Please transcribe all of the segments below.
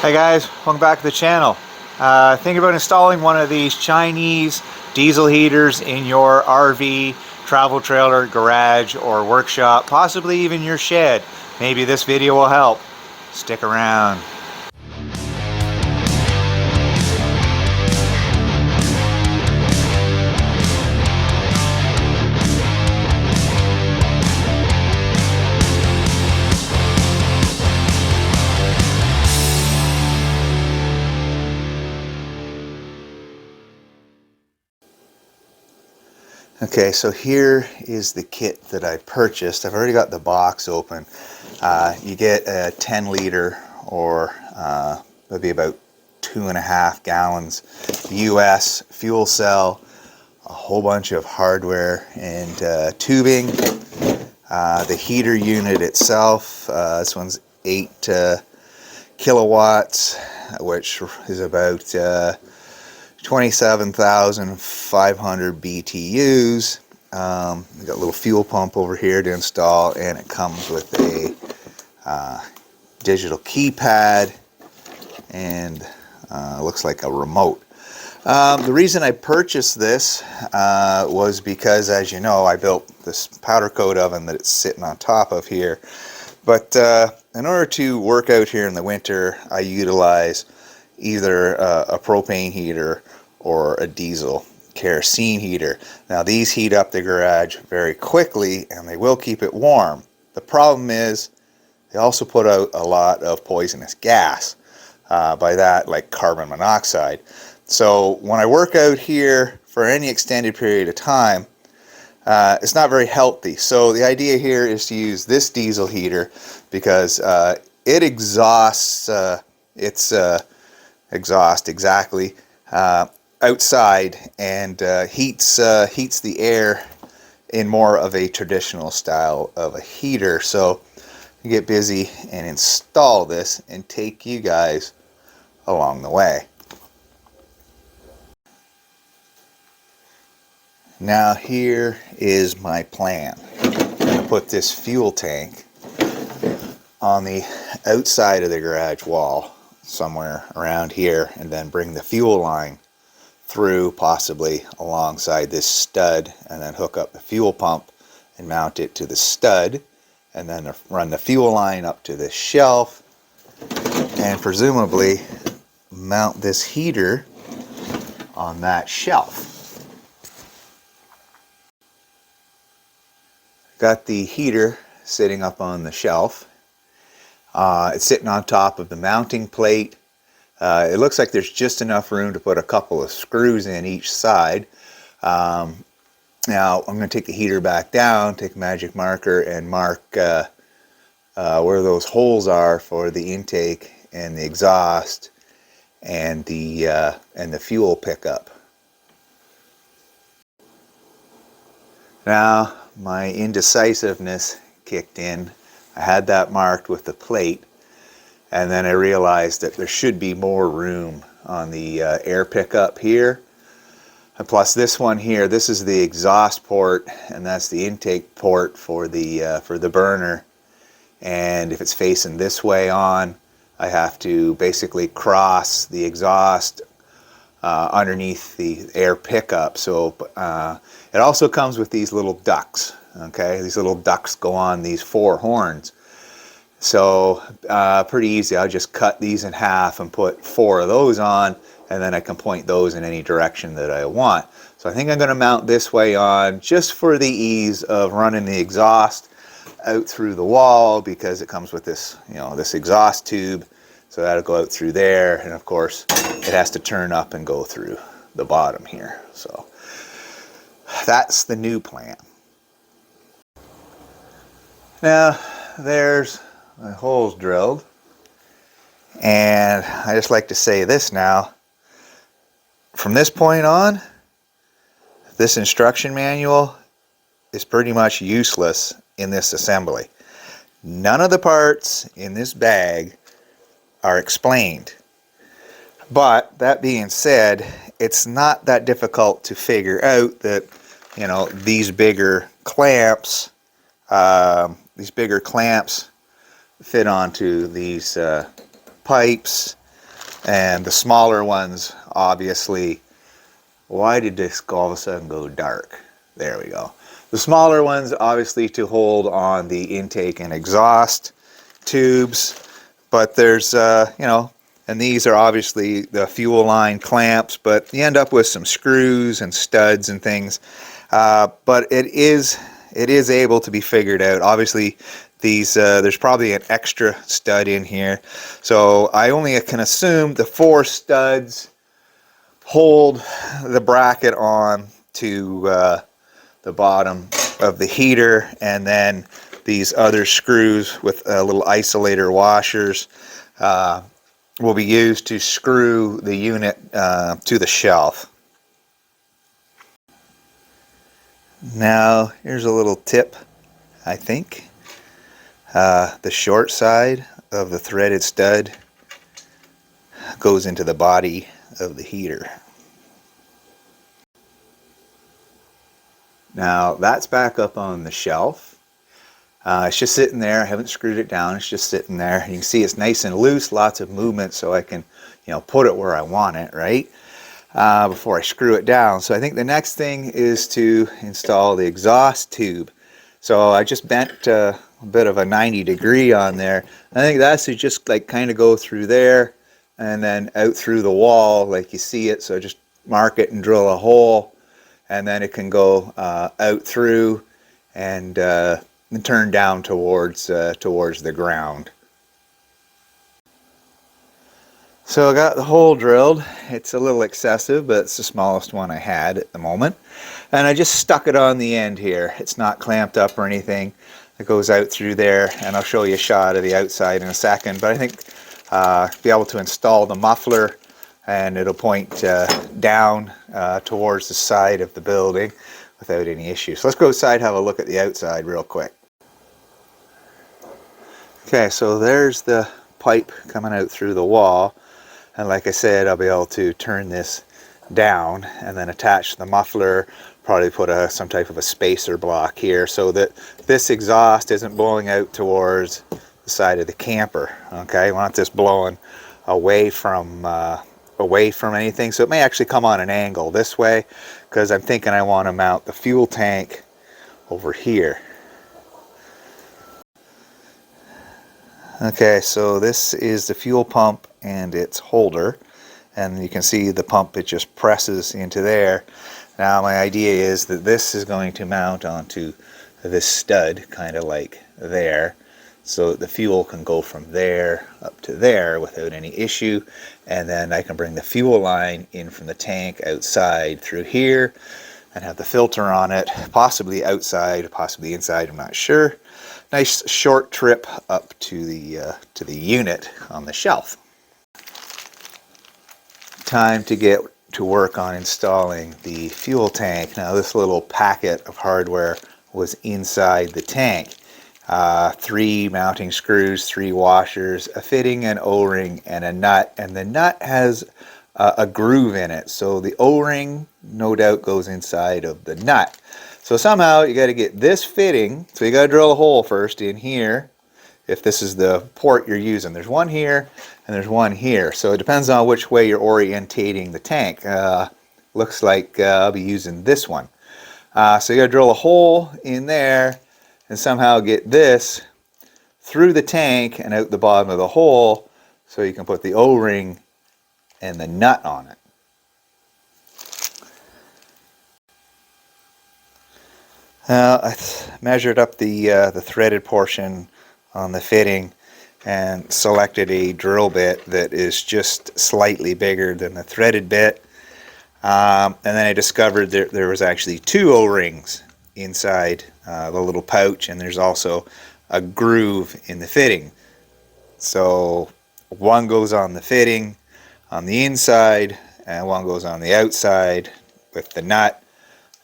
Hey guys, welcome back to the channel. Thinking about installing one of these Chinese diesel heaters in your RV, travel trailer, garage, or workshop, possibly even your shed. Maybe this video will help. Stick around. Okay, so here is the kit that I purchased. I've already got the box open. You get a 10 liter or that'd be about 2.5 gallons US fuel cell, a whole bunch of hardware and tubing. The heater unit itself, this one's 8 kilowatts, which is about 27,500 BTUs. We got a little fuel pump over here to install, and it comes with a digital keypad and looks like a remote. The reason I purchased this was because, as you know, I built this powder coat oven that it's sitting on top of here. But in order to work out here in the winter, I utilize either a propane heater or a diesel kerosene heater. Now these heat up the garage very quickly and they will keep it warm. The problem is they also put out a lot of poisonous gas. By that, like carbon monoxide. So when I work out here for any extended period of time, it's not very healthy. So the idea here is to use this diesel heater because it exhausts its exhaust exactly outside and heats the air in more of a traditional style of a heater. So you get busy and install this and take you guys along the way. Now here is my plan. I'm going to put this fuel tank on the outside of the garage wall somewhere around here, and then bring the fuel line through, possibly alongside this stud, and then hook up the fuel pump and mount it to the stud, and then run the fuel line up to this shelf, and presumably mount this heater on that shelf. Got the heater sitting up on the shelf. It's sitting on top of the mounting plate. It looks like there's just enough room to put a couple of screws in each side. Now I'm going to take the heater back down, take a magic marker and mark where those holes are for the intake and the exhaust and the fuel pickup. Now my indecisiveness kicked in. I had that marked with the plate, and then I realized that there should be more room on the air pickup here. And plus this one here, this is the exhaust port, and that's the intake port for the burner. And if it's facing this way on, I have to basically cross the exhaust underneath the air pickup. So it also comes with these little ducts. Okay, these little ducts go on these 4 horns. So pretty easy. I'll just cut these in half and put 4 of those on, and then I can point those in any direction that I want. So I think I'm going to mount this way on just for the ease of running the exhaust out through the wall, because it comes with this, you know, this exhaust tube. So that'll go out through there, and of course it has to turn up and go through the bottom here. So that's the new plan. Now there's my holes drilled, and I just like to say this now. From this point on, this instruction manual is pretty much useless in this assembly. None of the parts in this bag are explained. But that being said, it's not that difficult to figure out that, you know, these bigger clamps fit onto these pipes, And the smaller ones, obviously, why did this all of a sudden go dark? There we go. The smaller ones, obviously, to hold on the intake and exhaust tubes, but there's, you know, and these are obviously the fuel line clamps, but you end up with some screws and studs and things. But it is able to be figured out. Obviously, these there's probably an extra stud in here, so I only can assume the 4 studs hold the bracket on to the bottom of the heater, and then these other screws with little isolator washers will be used to screw the unit to the shelf. Now here's a little tip, I think. The short side of the threaded stud goes into the body of the heater. Now that's back up on the shelf. It's just sitting there. I haven't screwed it down. It's just sitting there. You can see it's nice and loose, lots of movement, so I can, you know, put it where I want it, right? Before I screw it down. So I think the next thing is to install the exhaust tube. So I just bent a bit of a 90-degree on there. I think that's to just like kind of go through there and then out through the wall like you see it. So just mark it and drill a hole, and then it can go out through and turn down towards the ground. So I got the hole drilled. It's a little excessive, but it's the smallest one I had at the moment. And I just stuck it on the end here. It's not clamped up or anything. It goes out through there, and I'll show you a shot of the outside in a second. But I think be able to install the muffler, and it'll point down towards the side of the building without any issue. So let's go outside and have a look at the outside real quick. Okay, so there's the pipe coming out through the wall. And like I said, I'll be able to turn this down and then attach the muffler, probably put some type of a spacer block here so that this exhaust isn't blowing out towards the side of the camper. Okay, I want this blowing away from anything, so it may actually come on an angle this way, because I'm thinking I want to mount the fuel tank over here. Okay, so this is the fuel pump and its holder, and you can see the pump, it just presses into there. Now my idea is that this is going to mount onto this stud, kind of like there, so that the fuel can go from there up to there without any issue, and then I can bring the fuel line in from the tank outside through here and have the filter on it, possibly outside, possibly inside, I'm not sure. Nice short trip up to the unit on the shelf. Time to get to work on installing the fuel tank. Now this little packet of hardware was inside the tank. 3 mounting screws, 3 washers, a fitting, an O-ring, and a nut. And the nut has a groove in it, so the O-ring no doubt goes inside of the nut. So somehow you got to get this fitting, so you got to drill a hole first in here if this is the port you're using. There's one here and there's one here, so it depends on which way you're orientating the tank. Looks like I'll be using this one. So you got to drill a hole in there and somehow get this through the tank and out the bottom of the hole so you can put the O-ring and the nut on it. I measured up the threaded portion on the fitting and selected a drill bit that is just slightly bigger than the threaded bit. And then I discovered there was actually 2 O-rings inside the little pouch, and there's also a groove in the fitting. So one goes on the fitting on the inside and one goes on the outside with the nut.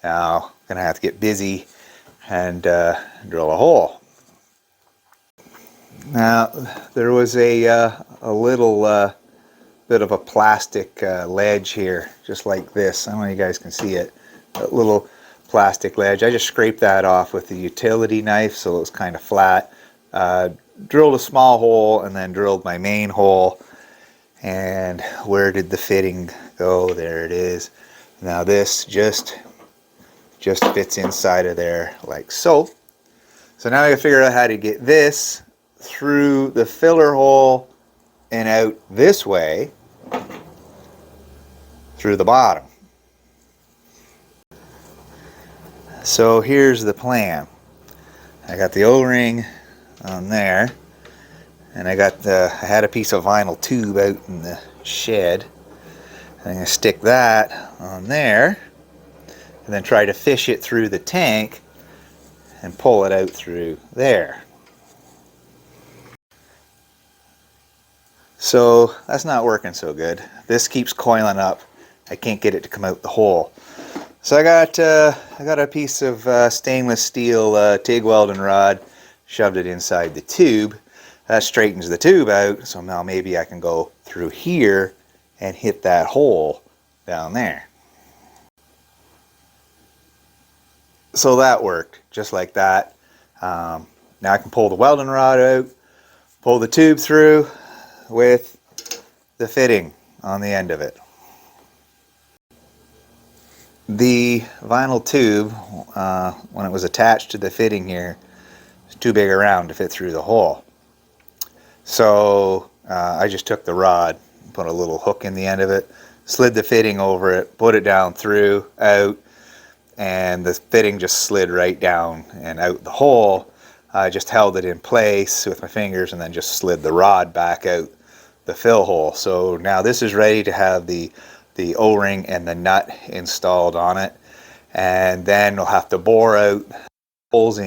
Now I'm gonna have to get busy and drill a hole. Now there was a little bit of a plastic ledge here, just like this. I don't know if you guys can see it. A little plastic ledge. I just scraped that off with the utility knife so it was kind of flat. Drilled a small hole and then drilled my main hole. And where did the fitting go? There it is. Now this just fits inside of there like so. So now I gotta figure out how to get this through the filler hole and out this way through the bottom. So here's the plan. I got the O-ring on there, and I had a piece of vinyl tube out in the shed. I'm going to stick that on there and then try to fish it through the tank and pull it out through there. So that's not working so good. This keeps coiling up. I can't get it to come out the hole. So I got a piece of stainless steel TIG welding rod, shoved it inside the tube. That straightens the tube out, so now maybe I can go through here and hit that hole down there. So that worked, just like that. Now I can pull the welding rod out, pull the tube through with the fitting on the end of it. The vinyl tube, when it was attached to the fitting here, was too big around to fit through the hole. So I just took the rod, put a little hook in the end of it, slid the fitting over it, put it down through, out, and the fitting just slid right down and out the hole. I just held it in place with my fingers and then just slid the rod back out the fill hole. So now this is ready to have the O-ring and the nut installed on it, and then we'll have to bore out holes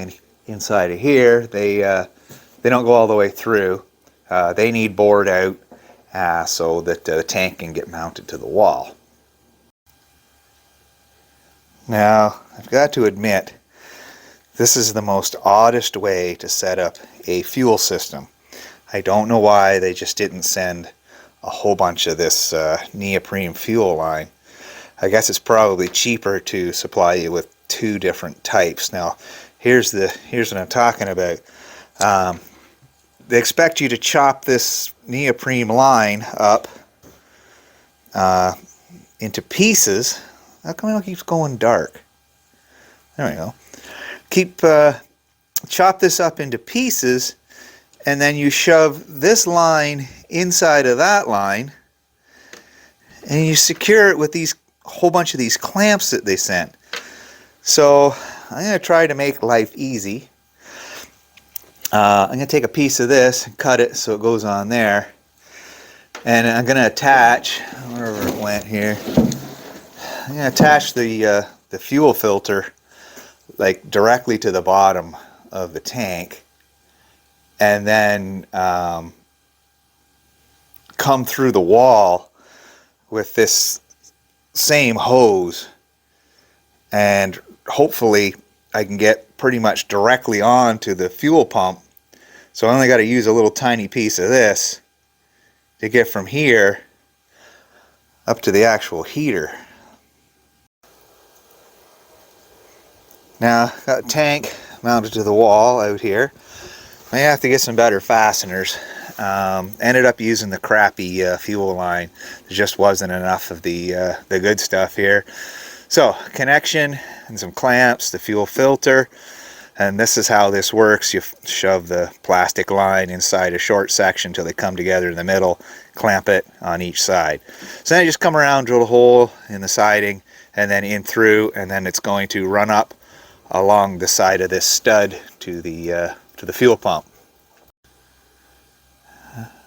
inside of here. They don't go all the way through. They need bored out so that the tank can get mounted to the wall. Now I've got to admit, this is the most oddest way to set up a fuel system. I don't know why they just didn't send a whole bunch of this neoprene fuel line. I guess it's probably cheaper to supply you with two different types. Now here's what I'm talking about. They expect you to chop this neoprene line up into pieces. How come it keeps going dark? There we go. Chop this up into pieces, and then you shove this line inside of that line, and you secure it with these whole bunch of these clamps that they sent. So I'm going to try to make life easy. I'm going to take a piece of this and cut it so it goes on there, and I'm going to attach, wherever it went here, I'm going to attach the fuel filter like directly to the bottom of the tank, and then come through the wall with this same hose, and hopefully I can get pretty much directly onto the fuel pump. So I only got to use a little tiny piece of this to get from here up to the actual heater. Now, got a tank mounted to the wall out here. I have to get some better fasteners. Ended up using the crappy fuel line. There just wasn't enough of the good stuff here. So, connection and some clamps, the fuel filter, and this is how this works. You shove the plastic line inside a short section until they come together in the middle, clamp it on each side. So then you just come around, drill a hole in the siding, and then in through, and then it's going to run up along the side of this stud to the fuel pump.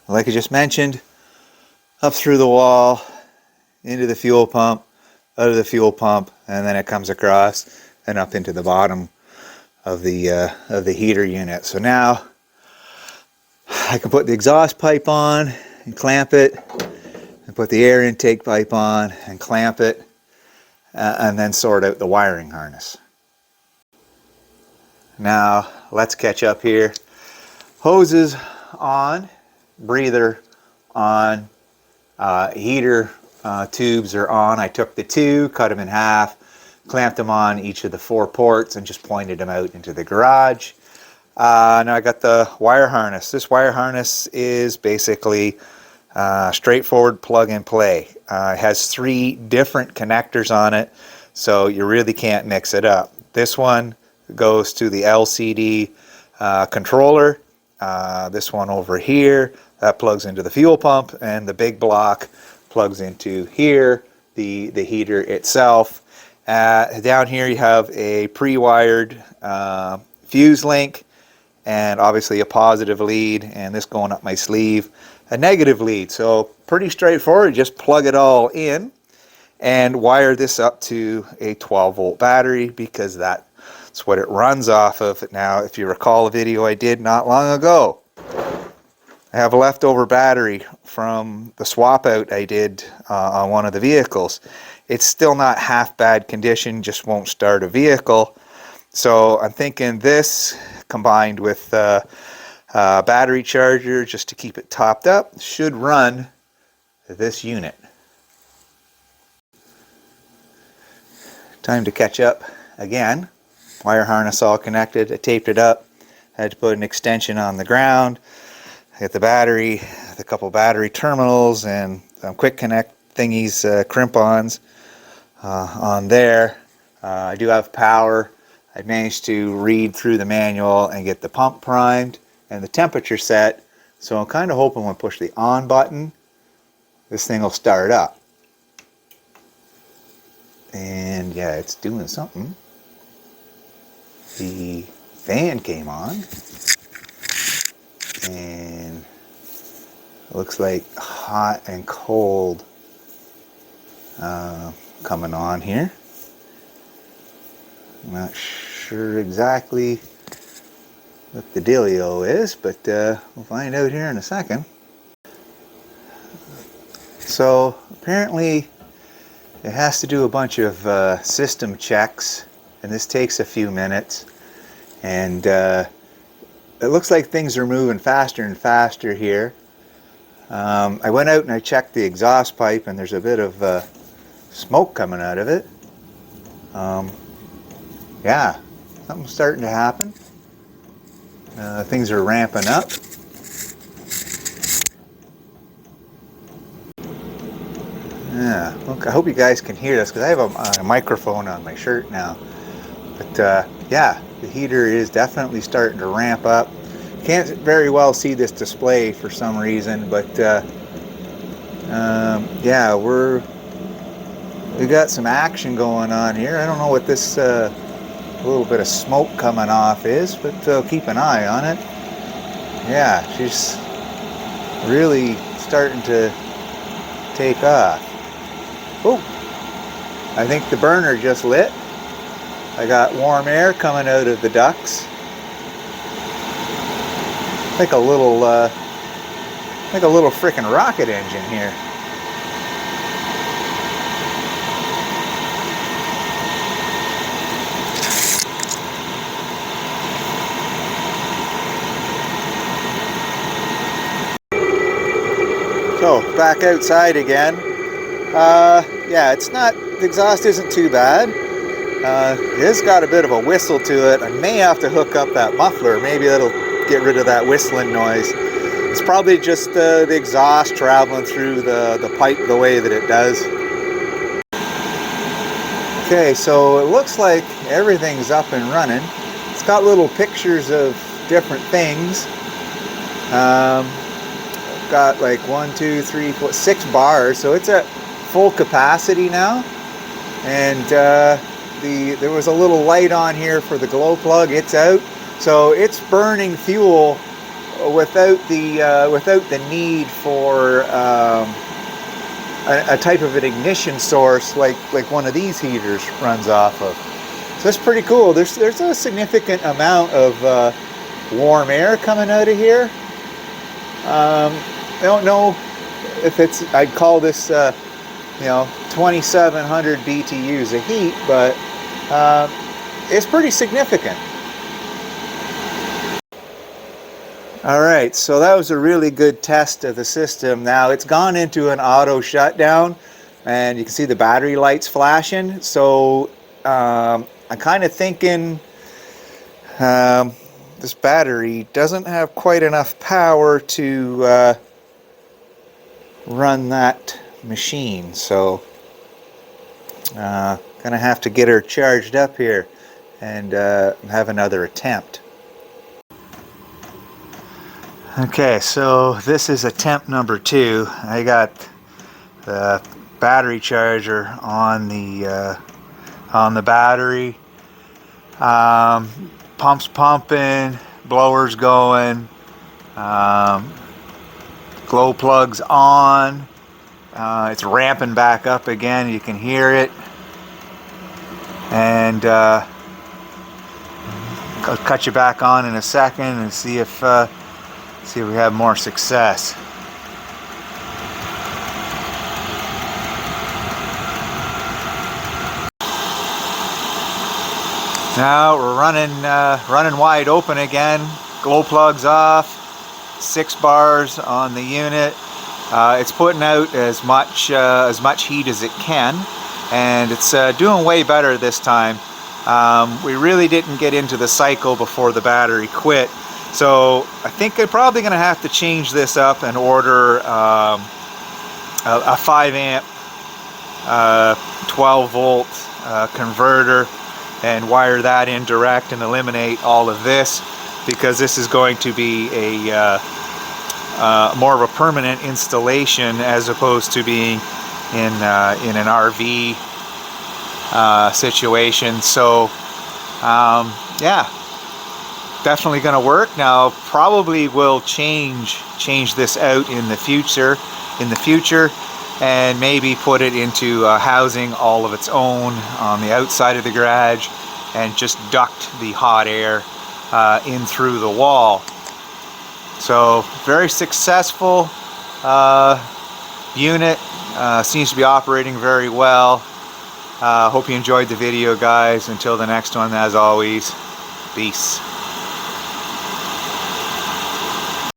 Like I just mentioned, up through the wall, into the fuel pump, out of the fuel pump, and then it comes across and up into the bottom of the heater unit. So now I can put the exhaust pipe on and clamp it, and put the air intake pipe on and clamp it, and then sort out the wiring harness. Now let's catch up here. Hoses on, breather on, heater tubes are on. I took the two, cut them in half, clamped them on each of the 4 ports, and just pointed them out into the garage. Now I got the wire harness. This wire harness is basically Straightforward plug and play. It has 3 different connectors on it, so you really can't mix it up. This one goes to the LCD controller. This one over here, that plugs into the fuel pump, and the big block plugs into here, the heater itself. Down here you have a pre-wired fuse link, and obviously a positive lead, and this going up my sleeve, a negative lead. So pretty straightforward. Just plug it all in and wire this up to a 12-volt battery, because that's what it runs off of. Now, if you recall a video I did not long ago, I have a leftover battery from the swap out I did on one of the vehicles. It's still not half bad condition, just won't start a vehicle. So I'm thinking this, combined with battery charger just to keep it topped up, should run this unit. Time to catch up again. Wire harness all connected. I taped it up. I had to put an extension on the ground. I got the battery, a couple battery terminals, and some quick connect thingies, crimp-ons on there. I do have power. I managed to read through the manual and get the pump primed and the temperature set. So I'm kind of hoping when I push the on button, this thing will start up. And yeah, it's doing something. The fan came on, and it looks like hot and cold coming on here. I'm not sure exactly what the dealio is, but we'll find out here in a second. So apparently it has to do a bunch of system checks, and this takes a few minutes, and it looks like things are moving faster and faster here. I went out and I checked the exhaust pipe, and there's a bit of smoke coming out of it. Yeah, something's starting to happen. Things are ramping up. Yeah, look, I hope you guys can hear this, because I have a microphone on my shirt now. But yeah, the heater is definitely starting to ramp up. Can't very well see this display for some reason, but yeah, we got some action going on here. I don't know what this little bit of smoke coming off is, but keep an eye on it. Yeah, she's really starting to take off. Oh, I think the burner just lit. I got warm air coming out of the ducts. Like a little frickin' rocket engine here. So back outside again. Yeah, it's not, the exhaust isn't too bad. It has got a bit of a whistle to it. I may have to hook up that muffler. Maybe that'll get rid of that whistling noise. It's probably just the exhaust traveling through the pipe the way that it does. Okay, so it looks like everything's up and running. It's got little pictures of different things. Got like 1, 2, 3, 4, 6 bars, so it's at full capacity now. And there was a little light on here for the glow plug. It's out, so it's burning fuel without the need for a type of an ignition source like one of these heaters runs off of. So that's pretty cool. There's a significant amount of warm air coming out of here. I don't know if it's, I'd call this, you know, 2,700 BTUs of heat, but it's pretty significant. All right, so that was a really good test of the system. Now it's gone into an auto shutdown, and you can see the battery lights flashing. So I'm kind of thinking this battery doesn't have quite enough power to run that machine. So gonna have to get her charged up here and have another attempt. Okay, so this is attempt number 2. I got the battery charger on the battery. Pumps pumping, blowers going, glow plugs on. It's ramping back up again. You can hear it. And I'll cut you back on in a second and see if we have more success. Now we're running wide open again. Glow plugs off. 6 bars on the unit. It's putting out as much heat as it can, and it's doing way better this time. We really didn't get into the cycle before the battery quit, so I think I'm probably going to have to change this up and order a 5 amp 12 volt converter and wire that in direct and eliminate all of this, because this is going to be a more of a permanent installation as opposed to being in an RV situation. So yeah, definitely going to work. Now probably will change this out in the future and maybe put it into housing all of its own on the outside of the garage and just duct the hot air in through the wall. So very successful unit, seems to be operating very well. Hope you enjoyed the video, guys. Until the next one, as always, peace.